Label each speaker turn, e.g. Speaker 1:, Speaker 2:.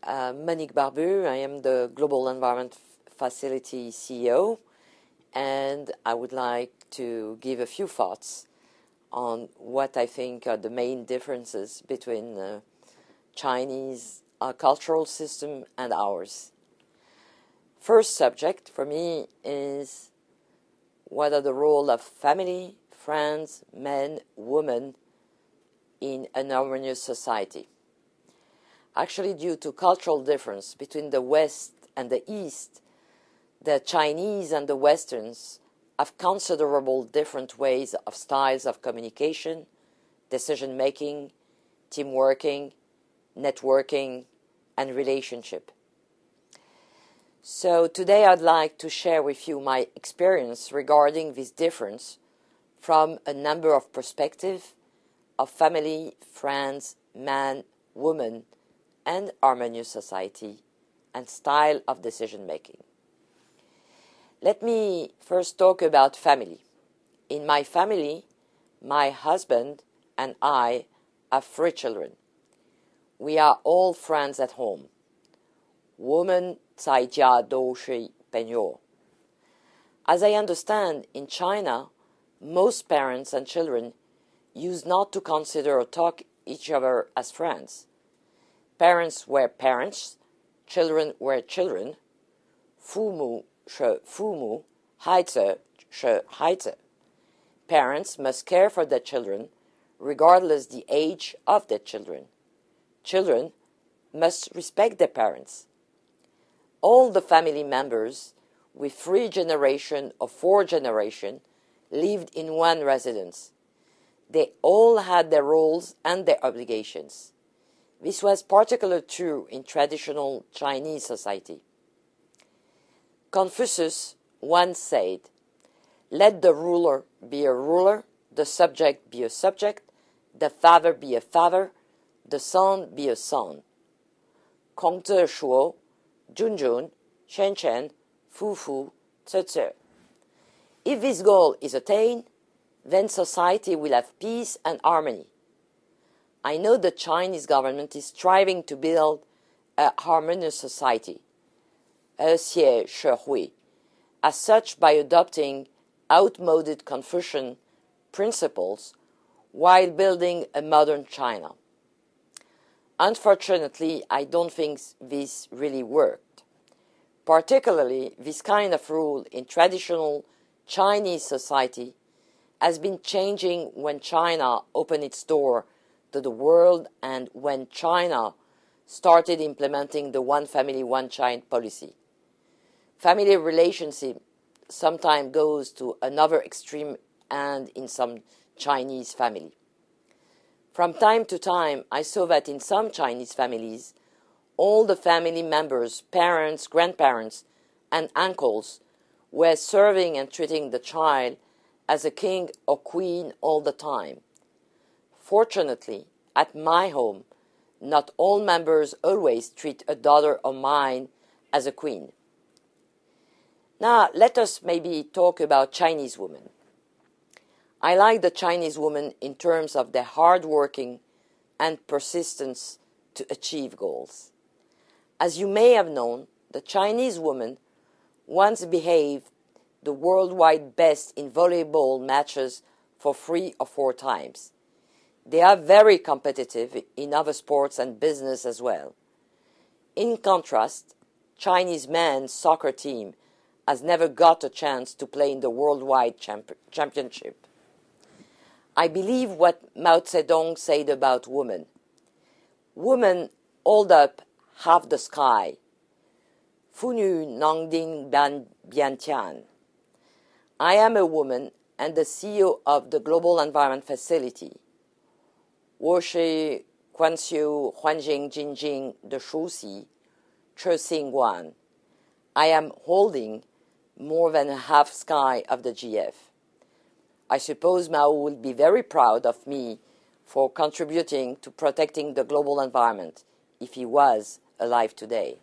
Speaker 1: Monique Barbu. I am the Global Environment Facility CEO, and I would like to give a few thoughts on what I think are the main differences between the Chinese cultural system and ours. First subject for me is what are the role of family, friends, men, women in an harmonious society. Actually, due to cultural difference between the West and the East, the Chinese and the Westerns have considerable different ways of styles of communication, decision-making, team working, networking, and relationship. So today I'd like to share with you my experience regarding this difference from a number of perspectives of family, friends, man, woman, and harmonious society and style of decision-making. Let me first talk about family. In my family, my husband and I have 3 children. We are all friends at home. 我们在家都是朋友. As I understand, in China, most parents and children used not to consider or talk each other as friends. Parents were parents, children were children. 父母是父母，孩子是孩子. Parents must care for their children, regardless the age of their children. Children must respect their parents. All the family members, with 3 generations or 4 generations, lived in one residence. They all had their roles and their obligations. This was particularly true in traditional Chinese society. Confucius once said, "Let the ruler be a ruler, the subject be a subject, the father be a father, the son be a son." 孔子说，君君，贤贤，夫妇，子子. If this goal is attained, then society will have peace and harmony. I know the Chinese government is striving to build a harmonious society, 和谐社会, as such by adopting outmoded Confucian principles while building a modern China. Unfortunately, I don't think this really worked. Particularly, this kind of rule in traditional Chinese society has been changing when China opened its door to the world and when China started implementing the one family, one child policy. Family relationship sometimes goes to another extreme and in some Chinese family. From time to time, I saw that in some Chinese families, all the family members, parents, grandparents, and uncles were serving and treating the child as a king or queen all the time. Fortunately, at my home, not all members always treat a daughter of mine as a queen. Now, let us maybe talk about Chinese women. I like the Chinese women in terms of their hard working and persistence to achieve goals. As you may have known, the Chinese woman once behaved the worldwide best in volleyball matches for 3 or 4 times. They are very competitive in other sports and business as well. In contrast, Chinese men's soccer team has never got a chance to play in the worldwide championship. I believe what Mao Zedong said about women. Women hold up half the sky. 妇女能顶半天. I am a woman and the CEO of the Global Environment Facility. 我是环球环境基金的主席，执行官. I am holding more than a half sky of the GF. I suppose Mao will be very proud of me for contributing to protecting the global environment if he was alive today.